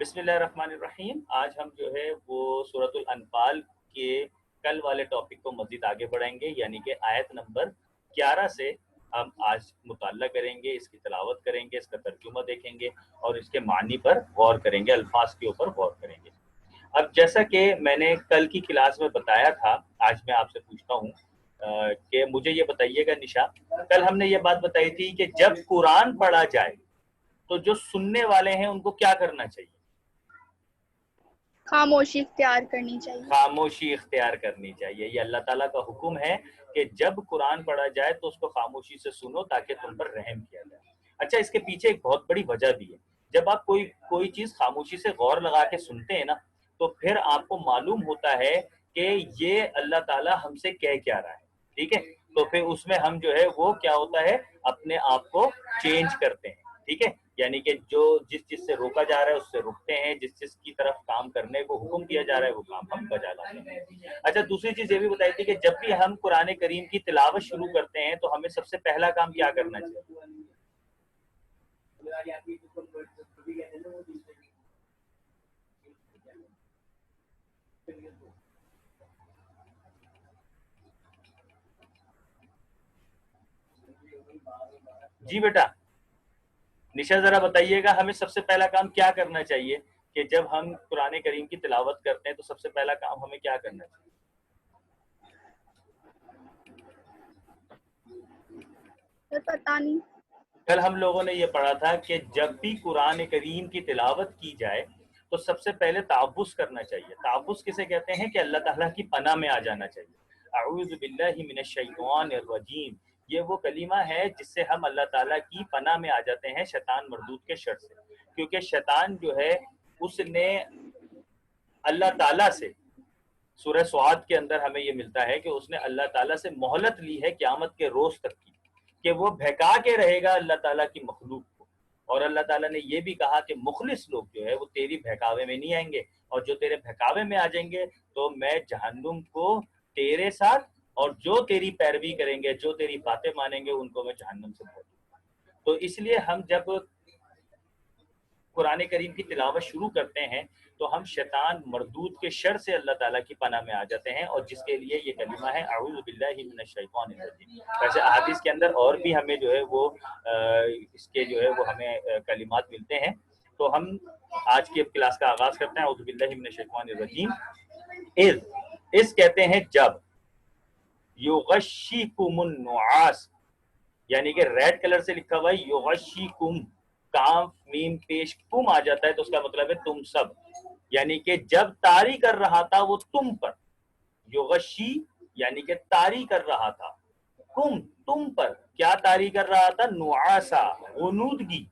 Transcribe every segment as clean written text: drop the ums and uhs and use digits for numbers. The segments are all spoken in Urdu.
بسم اللہ الرحمن الرحیم. آج ہم جو ہے وہ سورۃ الانفال کے کل والے ٹاپک کو مزید آگے بڑھائیں گے، یعنی کہ آیت نمبر 11 سے ہم آج مطالعہ کریں گے، اس کی تلاوت کریں گے، اس کا ترجمہ دیکھیں گے اور اس کے معنی پر غور کریں گے، الفاظ کے اوپر غور کریں گے. اب جیسا کہ میں نے کل کی کلاس میں بتایا تھا، آج میں آپ سے پوچھتا ہوں کہ مجھے یہ بتائیے گا نشا، کل ہم نے یہ بات بتائی تھی کہ جب قرآن پڑھا جائے تو جو سننے والے ہیں ان کو کیا کرنا چاہیے؟ خاموشی اختیار کرنی چاہیے. خاموشی اختیار کرنی چاہیے. یہ اللہ تعالیٰ کا حکم ہے کہ جب قرآن پڑھا جائے تو اس کو خاموشی سے سنو تاکہ تم پر رحم کیا جائے. اچھا، اس کے پیچھے ایک بہت بڑی وجہ بھی ہے. جب آپ کوئی چیز خاموشی سے غور لگا کے سنتے ہیں نا، تو پھر آپ کو معلوم ہوتا ہے کہ یہ اللہ تعالیٰ ہم سے کہہ کیا رہا ہے. ٹھیک ہے، تو پھر اس میں ہم جو ہے وہ کیا ہوتا ہے، اپنے آپ کو چینج کرتے ہیں. ٹھیک ہے، یعنی کہ جس چیز سے روکا جا رہا ہے اس سے رکتے ہیں، جس چیز کی طرف کام کرنے کو حکم دیا جا رہا ہے وہ کام ہم بجا لاتے ہیں. اچھا، دوسری چیز یہ بھی بتائی تھی کہ جب بھی ہم قرآن کریم کی تلاوت شروع کرتے ہیں تو ہمیں سب سے پہلا کام کیا کرنا چاہیے؟ جی بیٹا نشا، ذرا بتائیے گا ہمیں سب سے پہلا کام کیا کرنا چاہیے کہ جب ہم قرآن کریم کی تلاوت کرتے ہیں تو سب سے پہلا کام ہمیں کیا کرنا چاہیے؟ پتہ نہیں. کل ہم لوگوں نے یہ پڑھا تھا کہ جب بھی قرآن کریم کی تلاوت کی جائے تو سب سے پہلے تعوذ کرنا چاہیے. تعوذ کسے کہتے ہیں کہ اللہ تعالیٰ کی پناہ میں آ جانا چاہیے. اعوذ باللہ من الشیطان الرجیم، یہ وہ کلمہ ہے جس سے ہم اللہ تعالیٰ کی پناہ میں آ جاتے ہیں شیطان مردود کے شر سے. کیونکہ شیطان جو ہے اس نے اللہ تعالیٰ سے، سورہ سعاد کے اندر ہمیں یہ ملتا ہے کہ اس نے اللہ تعالیٰ سے مہلت لی ہے قیامت کے روز تک کی، کہ وہ بہکا کے رہے گا اللہ تعالیٰ کی مخلوق کو. اور اللہ تعالیٰ نے یہ بھی کہا کہ مخلص لوگ جو ہے وہ تیری بہکاوے میں نہیں آئیں گے، اور جو تیرے بہکاوے میں آ جائیں گے تو میں جہنم کو تیرے ساتھ، اور جو تیری پیروی کریں گے، جو تیری باتیں مانیں گے، ان کو میں جہنم سے بھر دوں گا. تو اس لیے ہم جب قرآن کریم کی تلاوت شروع کرتے ہیں تو ہم شیطان مردود کے شر سے اللہ تعالیٰ کی پناہ میں آ جاتے ہیں، اور جس کے لیے یہ کلمہ ہے اعوذ باللہ من الشیطان الرجیم. ویسے احادیث کے اندر اور بھی ہمیں جو ہے وہ اس کے جو ہے وہ ہمیں کلمات ملتے ہیں. تو ہم آج کی اب کلاس کا آغاز کرتے ہیں. اعوذ باللہ من الشیطان الرجیم. اس کہتے ہیں جب، یغشیکم النعاس، یعنی کہ ریڈ کلر سے لکھا ہوا ہے یغشیکم، کام میم پیش کم آ جاتا ہے تو اس کا مطلب ہے تم سب، یعنی کہ جب طاری کر رہا تھا وہ تم پر. یغشی یعنی کہ طاری کر رہا تھا، کم تم پر کیا طاری کر رہا تھا؟ نعاسا، غنودگی.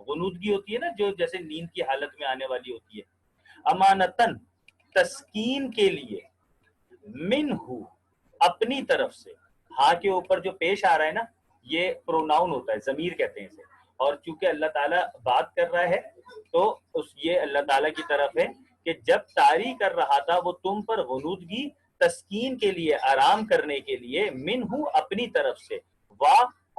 غنودگی ہوتی ہے نا جو جیسے نیند کی حالت میں آنے والی ہوتی ہے. امانتن، تسکین کے لیے. منہو، اپنی طرف سے. ہاں کے اوپر جو پیش آ رہا ہے نا یہ پروناؤن ہوتا ہے، ضمیر کہتے ہیں اسے. اور چونکہ اللہ تعالیٰ بات کر رہا ہے تو یہ اللہ تعالیٰ کی طرف ہے کہ جب طاری کر رہا تھا وہ تم پر غنودگی، تسکین کے لیے، آرام کرنے کے لیے، منہو اپنی طرف سے. وا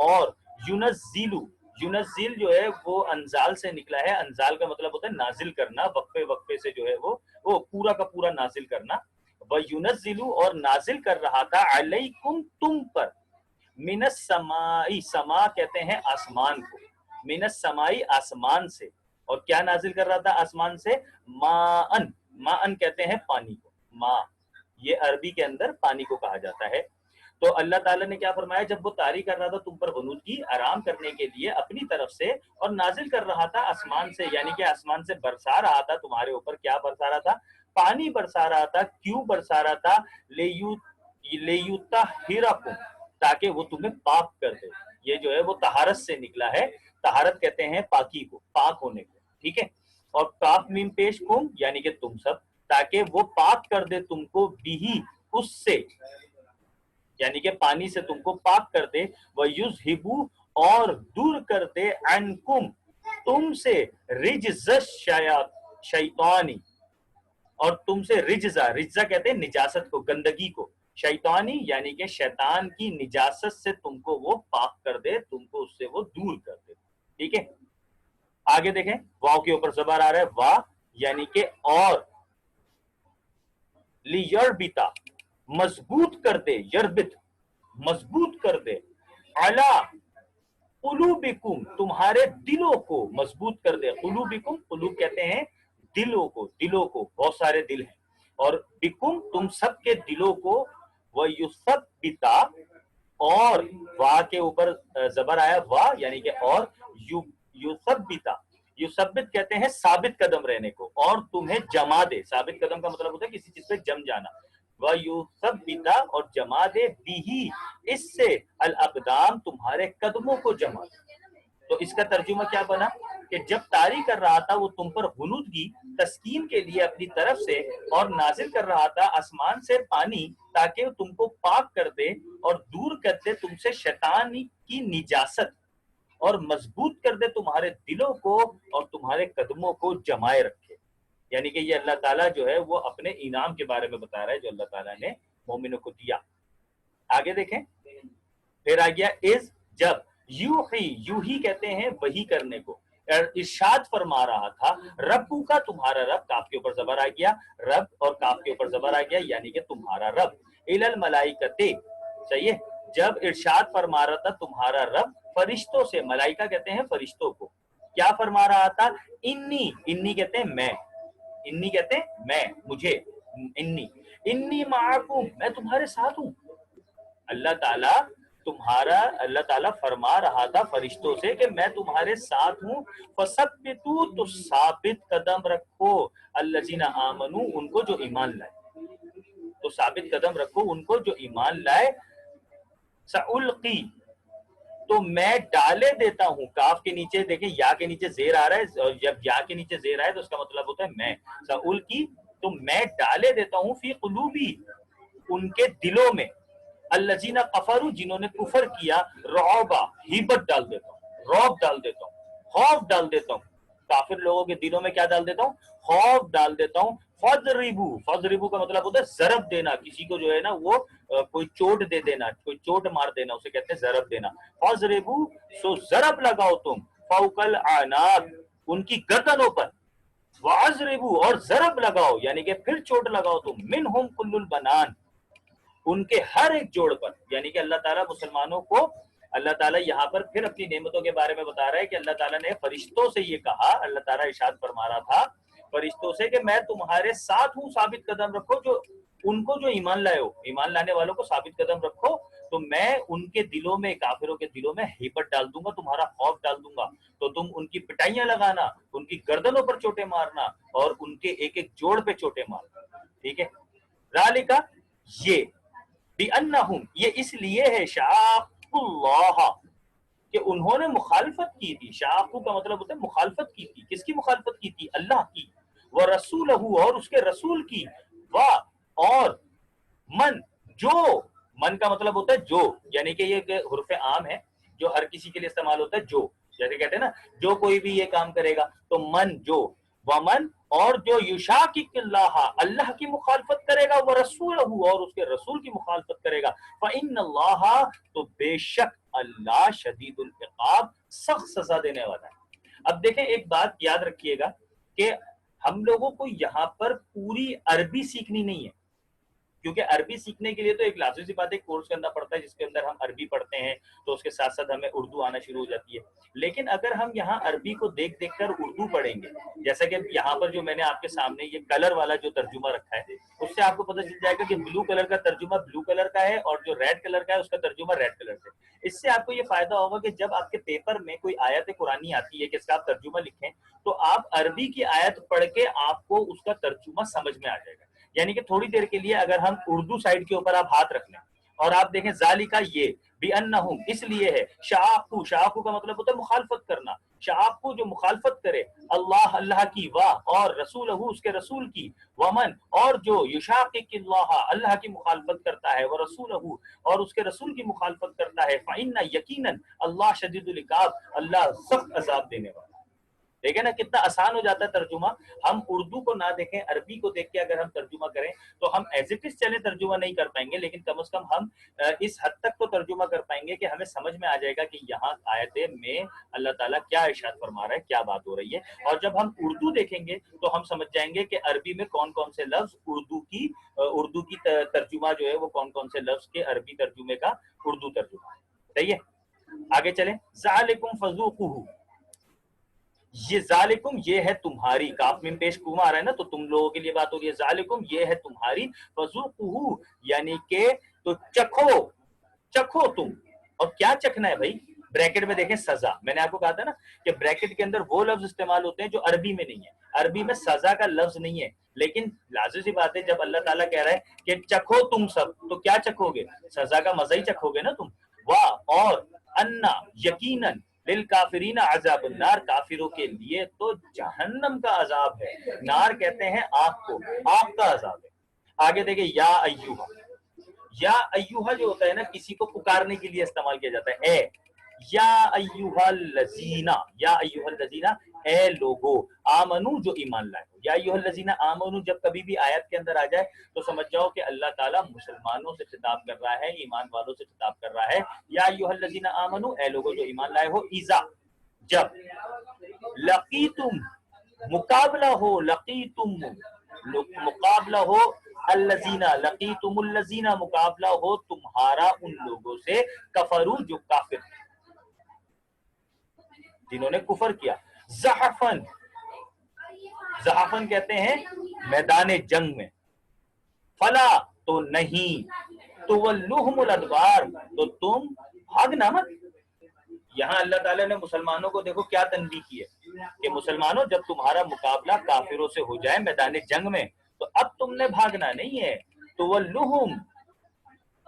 اور ینزلو، ینزل جو ہے وہ انزال سے نکلا ہے. انزال کا مطلب ہوتا ہے نازل کرنا، وقفے وقفے سے جو ہے وہ پورا کا پورا نازل کرنا. وَيُنَزِّلُ، اور نازل کر رہا تھا، علیکم تم پر، من السمائی، سما کہتے ہیں آسمان کو، من السمائی آسمان سے. اور کیا نازل کر رہا تھا آسمان سے؟ ماءن، ماءن کہتے ہیں پانی کو. ما یہ عربی کے اندر پانی کو کہا جاتا ہے. تو اللہ تعالیٰ نے کیا فرمایا، جب وہ طاری کر رہا تھا تم پر غنودگی، آرام کرنے کے لیے اپنی طرف سے، اور نازل کر رہا تھا آسمان سے، یعنی کہ آسمان سے برسا رہا تھا تمہارے اوپر. کیا برسا رہا تھا؟ پانی برسا رہا تھا. کیوں برسا رہا تھا؟ لیطہرکم، تاکہ وہ تمہیں پاک کر دے. یہ جو ہے وہ طہارت سے نکلا ہے. طہارت کہتے ہیں پاکی کو، پاک ہونے کو. ٹھیک ہے، اور کاف میم پیش کم یعنی کہ تم سب، تاکہ وہ پاک کر دے تم کو، بھی اس سے، یعنی کہ پانی سے تم کو پاک کر دے. وَيُذْهِبُ، اور دور کر دے، عنکم تم سے، رجز شیطانی، اور تم سے رجزہ، رجزہ کہتے ہیں نجاست کو، گندگی کو. شیطانی یعنی کہ شیطان کی نجاست سے تم کو وہ پاک کر دے، تم کو اس سے وہ دور کر دے. ٹھیک ہے، آگے دیکھیں واو کے اوپر زبر آ رہا ہے وا یعنی کہ اور لیربتا مضبوط کر دے یربت مضبوط کر دے علا قلوبکم تمہارے دلوں کو مضبوط کر دے قلوبکم قلوب کہتے ہیں دلوں کو بہت سارے دل ہیں اور بکم تم سب کے دلوں کو ویثبتا اور وا کے اوپر زبر آیا وا یعنی کہ اور یثبتا یثبت کہتے ہیں ثابت قدم رہنے کو اور تمہیں جما دے ثابت قدم کا مطلب ہوتا ہے کسی چیز پہ جم جانا وَيُثَبِّتَ اور جما دے بھی اس سے الاقدام تمہارے قدموں کو جما دے تو اس کا ترجمہ کیا بنا کہ جب طاری کر رہا تھا وہ تم پر غنودگی تسکین کے لیے اپنی طرف سے اور نازل کر رہا تھا آسمان سے پانی تاکہ تم کو پاک کر دے اور دور کر دے تم سے شیطانی کی نجاست اور مضبوط کر دے تمہارے دلوں کو اور تمہارے قدموں کو جمائے رکھے یعنی کہ یہ اللہ تعالیٰ جو ہے وہ اپنے انعام کے بارے میں بتا رہا ہے جو اللہ تعالیٰ نے مومنوں کو دیا. آگے دیکھیں پھر آ گیا از جب یو ہی کہتے ہیں وہی کرنے کو ارشاد فرما رہا تھا ربو کا تمہارا رب کاف کے اوپر زبر آ گیا رب اور کاف کے اوپر زبر آ گیا یعنی کہ تمہارا رب الی الملائکۃ صحیح ہے جب ارشاد فرما رہا تھا تمہارا رب فرشتوں سے ملائکہ کہتے ہیں فرشتوں کو کیا فرما رہا تھا انی کہتے ہیں میں انی کہتے ہیں میں مجھے انی معکم میں تمہارے ساتھ ہوں اللہ تعالیٰ فرما رہا تھا فرشتوں سے کہ میں تمہارے ساتھ ہوں فثبتوا تو ثابت قدم رکھو الذین آمنوا ان کو جو ایمان لائے تو ثابت قدم رکھو ان کو جو ایمان لائے سألقی تو میں ڈالے دیتا ہوں کاف کے نیچے دیکھیں یا کے نیچے زیر آ رہا ہے اور جب یا کے نیچے زیر آئے تو اس کا مطلب ہوتا ہے میں سألقی تو میں ڈالے دیتا ہوں فی قلوبی ان کے دلوں میں الذین کفروا جنہوں نے کفر کیا رعبا ہیبت ڈال دیتا ہوں رعب ڈال دیتا ہوں خوف ڈال دیتا ہوں کافر لوگوں کے دلوں میں کیا ڈال دیتا ہوں خوف ڈال دیتا ہوں فضربو کا مطلب ہوتا ہے ضرب دینا کسی کو جو ہے نا وہ کوئی چوٹ دے دینا کوئی چوٹ مار دینا اسے کہتے ہیں ضرب دینا فضربو سو ضرب لگاؤ تم فوق الاعناق ان کی گردنوں پر وعضربو اور ضرب لگاؤ یعنی کہ پھر چوٹ لگاؤ تم منہم کل البنان ان کے ہر ایک جوڑ پر یعنی کہ اللہ تعالیٰ مسلمانوں کو اللہ تعالیٰ یہاں پر پھر اپنی نعمتوں کے بارے میں بتا رہا ہے کہ اللہ تعالیٰ نے فرشتوں سے یہ کہا اللہ تعالیٰ ارشاد فرما رہا تھا فرشتوں سے کہ میں تمہارے ساتھ ہوں ثابت قدم رکھو جو ان کو جو ایمان لائے ہو ایمان لانے والوں کو ثابت قدم رکھو تو میں ان کے دلوں میں کافروں کے دلوں میں ہیبت ڈال دوں گا تمہارا خوف ڈال دوں گا تو تم ان کی پٹائیاں لگانا ان کی گردنوں پر چوٹیں مارنا اور ان کے ایک ایک جوڑ پہ چوٹیں مارنا ٹھیک ہے ذالک یہ بِأَنَّهُمْ یہ اس لیے ہے شاق اللہ کہ انہوں نے مخالفت کی تھی شاقو کا مطلب ہوتا ہے مخالفت کی تھی کس کی مخالفت کی تھی اللہ کی وَرَسُولَهُ اور اس کے رسول کی اور من کا مطلب ہوتا ہے جو یعنی کہ یہ حرف عام ہے جو ہر کسی کے لیے استعمال ہوتا ہے جو جیسے کہتے ہیں نا جو کوئی بھی یہ کام کرے گا تو من جو ومن اور جو یشاقق اللہ کی مخالفت کرے گا وہ رسول اور اس کے رسول کی مخالفت کرے گا فإن اللہ تو بے شک اللہ شدید العقاب سخت سزا دینے والا ہے. اب دیکھیں ایک بات یاد رکھیے گا کہ ہم لوگوں کو یہاں پر پوری عربی سیکھنی نہیں ہے کیونکہ عربی سیکھنے کے لیے تو ایک لازمی سی بات ہے کورس کرنا پڑتا ہے جس کے اندر ہم عربی پڑھتے ہیں تو اس کے ساتھ ساتھ ہمیں اردو آنا شروع ہو جاتی ہے لیکن اگر ہم یہاں عربی کو دیکھ دیکھ کر اردو پڑھیں گے جیسا کہ یہاں پر جو میں نے آپ کے سامنے یہ کلر والا جو ترجمہ رکھا ہے اس سے آپ کو پتہ چل جائے گا کہ بلو کلر کا ترجمہ بلو کلر کا ہے اور جو ریڈ کلر کا ہے اس کا ترجمہ ریڈ کلر سے اس سے آپ کو یہ فائدہ ہوگا کہ جب آپ کے پیپر میں کوئی آیت قرآنی آتی ہے کہ اس کا آپ ترجمہ لکھیں تو آپ عربی کی آیت پڑھ کے آپ کو اس کا ترجمہ سمجھ میں آ جائے گا یعنی کہ تھوڑی دیر کے لیے اگر ہم اردو سائڈ کے اوپر آپ ہاتھ رکھ لیں اور آپ دیکھیں ذالکا یہ بِأَنَّهُمْ اس لیے ہے شاقو کا مطلب ہوتا ہے مخالفت کرنا شاقو جو مخالفت کرے اللہ کی اور رسولہ اس کے رسول کی ومن اور جو یشاقق اللہ کی مخالفت کرتا ہے وہ رسولہ اور اس کے رسول کی مخالفت کرتا ہے فإن یقیناً اللہ شدید العقاب اللہ سخت عذاب دینے والا دیکھیں نا کتنا آسان ہو جاتا ہے ترجمہ. ہم اردو کو نہ دیکھیں, عربی کو دیکھ کے اگر ہم ترجمہ کریں تو ہم ایز اٹ از چلے ترجمہ نہیں کر پائیں گے, لیکن کم از کم ہم اس حد تک تو ترجمہ کر پائیں گے کہ ہمیں سمجھ میں آ جائے گا کہ یہاں آیت میں اللہ تعالیٰ کیا ارشاد فرما رہا ہے, کیا بات ہو رہی ہے. اور جب ہم اردو دیکھیں گے تو ہم سمجھ جائیں گے کہ عربی میں کون کون سے لفظ اردو کی ترجمہ جو ہے وہ کون کون سے لفظ کے عربی ترجمے کا اردو ترجمہ ہے. صحیح ہے, آگے چلیں. ذالکم فذوقوہ, یہ ذالکم یہ ہے تمہاری, کاف میں پیش کوما آ رہا ہے نا, تو تم لوگوں کے لیے بات ہو رہی ہے. ذالکم یہ ہے تمہاری, فذوقوہ یعنی کہ تو چکھو تم. اور کیا چکھنا ہے بھائی؟ بریکٹ میں دیکھیں سزا, میں نے آپ کو کہا تھا نا کہ بریکٹ کے اندر وہ لفظ استعمال ہوتے ہیں جو عربی میں نہیں ہے. عربی میں سزا کا لفظ نہیں ہے, لیکن لازم سی بات ہے جب اللہ تعالیٰ کہہ رہا ہے کہ چکھو تم سب, تو کیا چکھو گے؟ سزا کا مزہ ہی چکھو گے نا تم. واہ اور انا یقیناً للکافرین عذاب النار, کافروں کے لیے تو جہنم کا عذاب ہے. نار کہتے ہیں آگ کو, آگ کا عذاب ہے. آگے دیکھیں یا ایوہا, یا ایوہا جو ہوتا ہے نا کسی کو پکارنے کے لیے استعمال کیا جاتا ہے. اے یا ایوہا الذین, یا ایوہا الذین اے لوگو, آمنو جو ایمان لائے ہو. یا ایوہا الذین آمنو جب کبھی بھی آیت کے اندر آ جائے تو سمجھ جاؤ کہ اللہ تعالیٰ مسلمانوں سے خطاب کر رہا ہے, ایمان والوں سے خطاب کر رہا ہے. یا ایوہا الذین آمنو اے لوگو جو ایمان لائے ہو, اذا جب, لقیتم مقابلہ ہو, لقیتم مقابلہ ہو, الذین لقیتم الذین مقابلہ ہو تمہارا ان لوگوں سے, کفروا جو کافر جنہوں نے کفر کیا. زحفن, زحفن کہتے ہیں میدان جنگ میں. فلا تو نہیں, تولوہم الادبار تو تم بھاگنا مت. یہاں اللہ تعالیٰ نے مسلمانوں کو دیکھو کیا تنبیہ کی ہے کہ مسلمانوں جب تمہارا مقابلہ کافروں سے ہو جائے میدان جنگ میں تو اب تم نے بھاگنا نہیں ہے.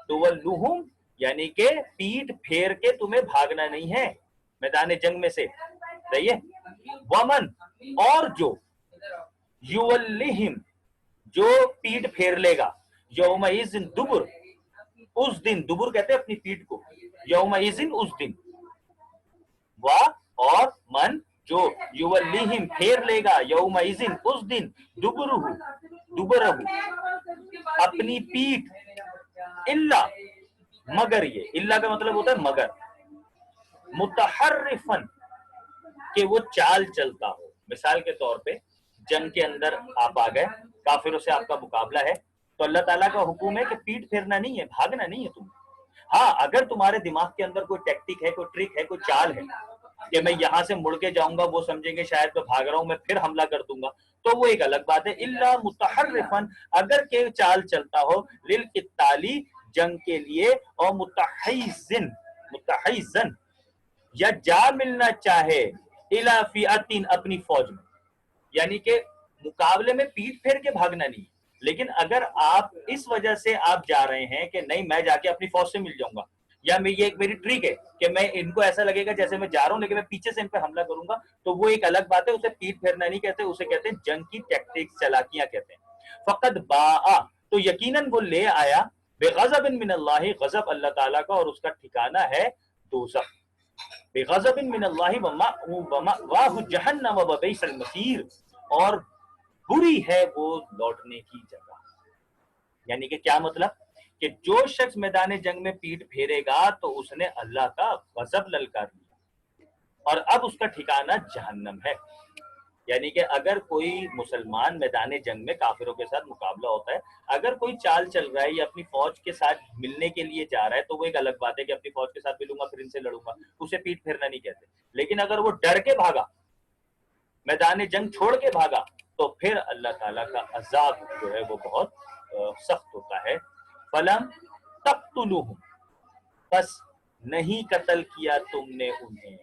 تولوہم یعنی کہ پیٹ پھیر کے تمہیں بھاگنا نہیں ہے میدان جنگ میں سے. صحیح ہے. ومن اور جو, یولہم جو پیٹ پھیر لے گا, یومئذ دبر اس دن, دبر کہتے ہیں اپنی پیٹ کو, یومئذ اس دن. اور من جو, یولہم پھیر لے گا, یومئذ اس دن, دبرہ اپنی پیٹ, الا مگر, یہ الا کا مطلب ہوتا ہے مگر, متحرفن کہ وہ چال چلتا ہو. مثال کے طور پہ جنگ کے اندر آپ آ گئے, کافروں سے آپ کا مقابلہ ہے, تو اللہ تعالیٰ کا حکم ہے کہ پیٹ پھیرنا نہیں ہے, بھاگنا نہیں ہے تم. ہاں اگر تمہارے دماغ کے اندر کوئی ٹیکٹک ہے, کوئی ٹرک ہے, کوئی چال ہے کہ میں یہاں سے مڑ کے جاؤں گا, وہ سمجھیں گے شاید میں بھاگ رہا ہوں, میں پھر حملہ کر دوں گا, تو وہ ایک الگ بات ہے. الا متحرفن اگر کہ چال چلتا ہو, للقتال جنگ کے لیے, اور متحیزن یا جا ملنا چاہے, الی فئۃ اپنی فوج میں. یعنی کہ مقابلے میں پیٹ پھیر کے بھاگنا نہیں, لیکن اگر آپ اس وجہ سے آپ جا رہے ہیں کہ نہیں میں جا کے اپنی فوج سے مل جاؤں گا, یا میں یہ ایک میری ٹرک ہے کہ میں ان کو ایسا لگے گا جیسے میں جا رہا ہوں لیکن میں پیچھے سے ان پہ حملہ کروں گا, تو وہ ایک الگ بات ہے. اسے پیٹ پھیرنا نہیں کہتے, اسے کہتے ہیں جنگ کی ٹیکٹکس, چالاکیاں کہتے ہیں. فقط باء تو یقیناً وہ لے آیا, بغضب من اللہ, غضب اللہ تعالیٰ کا, اور اس کا ٹھکانہ ہے دوزخ. بغضب من اللہ ومأواہ جہنم وبئس المصیر, اور بری ہے وہ لوٹنے کی جگہ. یعنی کہ کیا مطلب کہ جو شخص میدان جنگ میں پیٹ پھیرے گا تو اس نے اللہ کا غضب للکار لیا, اور اب اس کا ٹھکانہ جہنم ہے. یعنی کہ اگر کوئی مسلمان میدان جنگ میں کافروں کے ساتھ مقابلہ ہوتا ہے, اگر کوئی چال چل رہا ہے یا اپنی فوج کے ساتھ ملنے کے لیے جا رہا ہے, تو وہ ایک الگ بات ہے کہ اپنی فوج کے ساتھ ملوں گا پھر ان سے لڑوں گا, اسے پیٹ پھیرنا نہیں کہتے. لیکن اگر وہ ڈر کے بھاگا, میدان جنگ چھوڑ کے بھاگا, تو پھر اللہ تعالیٰ کا عذاب جو ہے وہ بہت سخت ہوتا ہے. فلم تقتلوہم بس نہیں قتل کیا تم نے انہیں,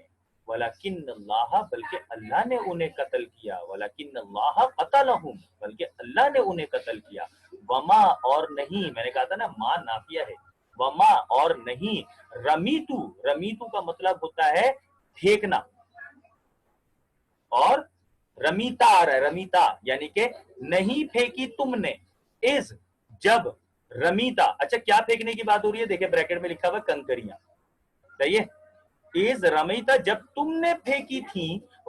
ولیکن اللہ بلکہ اللہ نے انہیں قتل کیا, ولیکن اللہ قتلہم بلکہ اللہ نے انہیں قتل کیا. وما اور نہیں, میں نے کہا تھا نا ما نافیہ ہے, وما اور نہیں, رمیتو, رمیتو کا مطلب ہوتا ہے پھینکنا, اور رمیتا آ رہا ہے, رمیتا یعنی کہ نہیں پھینکی تم نے, از جب, رمیتا. اچھا کیا پھینکنے کی بات ہو رہی ہے؟ دیکھیں بریکٹ میں لکھا ہوا کنکریاں. صحیح ہے. از رمیتا جب تم نے پھینکی تھی,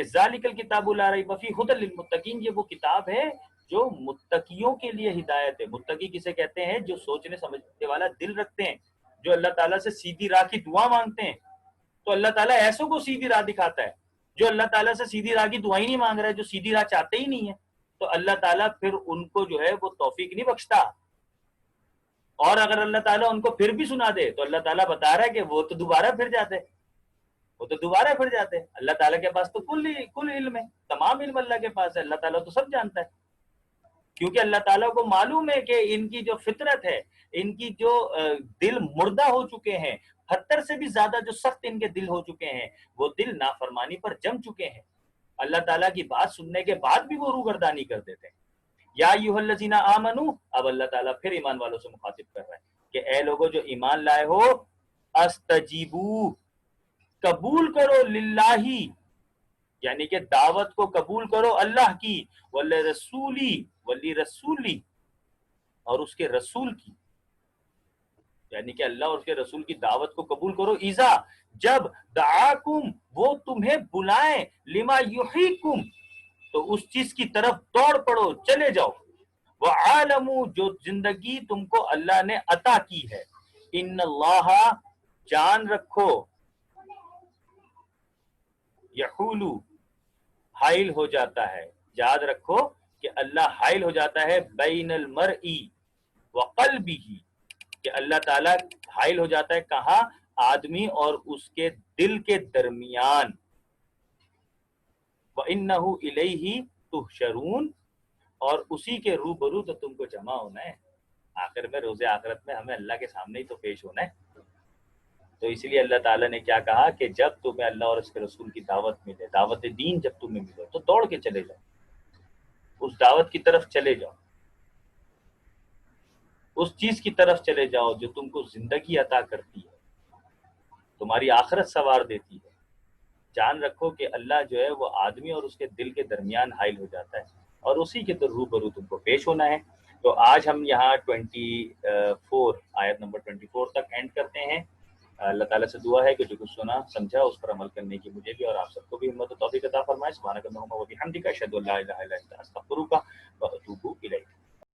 کہ ذالک الکتاب لا ریب فیہ ھدی للمتقین، یہ وہ کتاب ہے جو متقیوں کے لیے ہدایت ہے۔ متقی کسے کہتے ہیں؟ جو سوچنے سمجھنے والا دل رکھتے ہیں، جو اللہ تعالیٰ سے سیدھی راہ کی دعا مانگتے ہیں۔ تو اللہ تعالیٰ ایسوں کو سیدھی راہ دکھاتا ہے۔ جو اللہ تعالیٰ سے سیدھی راہ کی دعا ہی نہیں مانگ رہا ہے، جو سیدھی راہ چاہتے ہی نہیں ہے، تو اللہ تعالیٰ پھر ان کو جو ہے وہ توفیق نہیں بخشتا۔ اور اگر اللہ تعالیٰ ان کو پھر بھی سنا دے تو اللہ تعالیٰ بتا رہا ہے کہ وہ تو دوبارہ پھر جاتے، وہ تو دوبارہ پھر جاتے۔ اللہ تعالیٰ کے پاس تو کل علم ہے، تمام علم اللہ کے پاس ہے، اللہ تعالیٰ تو سب جانتا ہے، کیونکہ اللہ تعالیٰ کو معلوم ہے کہ ان کی جو فطرت ہے، ان کی جو دل مردہ ہو چکے ہیں، 70 سے بھی زیادہ جو سخت ان کے دل ہو چکے ہیں، وہ دل نافرمانی پر جم چکے ہیں، اللہ تعالیٰ کی بات سننے کے بعد بھی وہ روگردانی کر دیتے ہیں۔ یا ایھا الذین آمنو، اب اللہ تعالیٰ پھر ایمان والوں سے مخاطب کر رہا ہے کہ اے لوگوں جو ایمان لائے ہو، استجیبو، قبول کرو، للہ، یعنی کہ دعوت کو قبول کرو اللہ کی، ولرسولی، ولی رسولی، اور اس کے رسول کی، یعنی کہ اللہ اور اس کے رسول کی دعوت کو قبول کرو، اذا، جب، دعاکم، وہ تمہیں بلائیں، لما یحییکم، تو اس چیز کی طرف دوڑ پڑو، چلے جاؤ، وعالموا، جو زندگی تم کو اللہ نے عطا کی ہے، ان اللہ، جان رکھو، یحولو، حائل ہو جاتا ہے، یاد رکھو کہ اللہ حائل ہو جاتا ہے، بین المرئی وقلبہ، کہ اللہ تعالیٰ حائل ہو جاتا ہے کہاں؟ آدمی اور اس کے دل کے درمیان، وَإِنَّهُ إِلَيْهِ تُحْشَرُونَ، اور اسی کے روبرو تو تم کو جمع ہونا ہے، آخر میں روز آخرت میں ہمیں اللہ کے سامنے ہی تو پیش ہونا ہے۔ تو اس لیے اللہ تعالیٰ نے کیا کہا کہ جب تمہیں اللہ اور اس کے رسول کی دعوت ملے، دعوت دین جب تمہیں ملے تو دوڑ کے چلے جاؤ، اس دعوت کی طرف چلے جاؤ، اس چیز کی طرف چلے جاؤ جو تم کو زندگی عطا کرتی ہے، تمہاری آخرت سنوار دیتی ہے۔ جان رکھو کہ اللہ جو ہے وہ آدمی اور اس کے دل کے درمیان حائل ہو جاتا ہے، اور اسی کے تو روبرو تم کو پیش ہونا ہے۔ تو آج ہم یہاں 24 آیت نمبر 24 تک اینڈ کرتے ہیں۔ اللہ تعالیٰ سے دعا ہے کہ جو کچھ سنا سمجھا اس پر عمل کرنے کی مجھے بھی اور آپ سب کو بھی ہمت و توفیق عطا فرمائے۔ سبحانک اللہم و بحمدک، اشہد ان لا الہ الا انت، استغفرک و اتوب الیک۔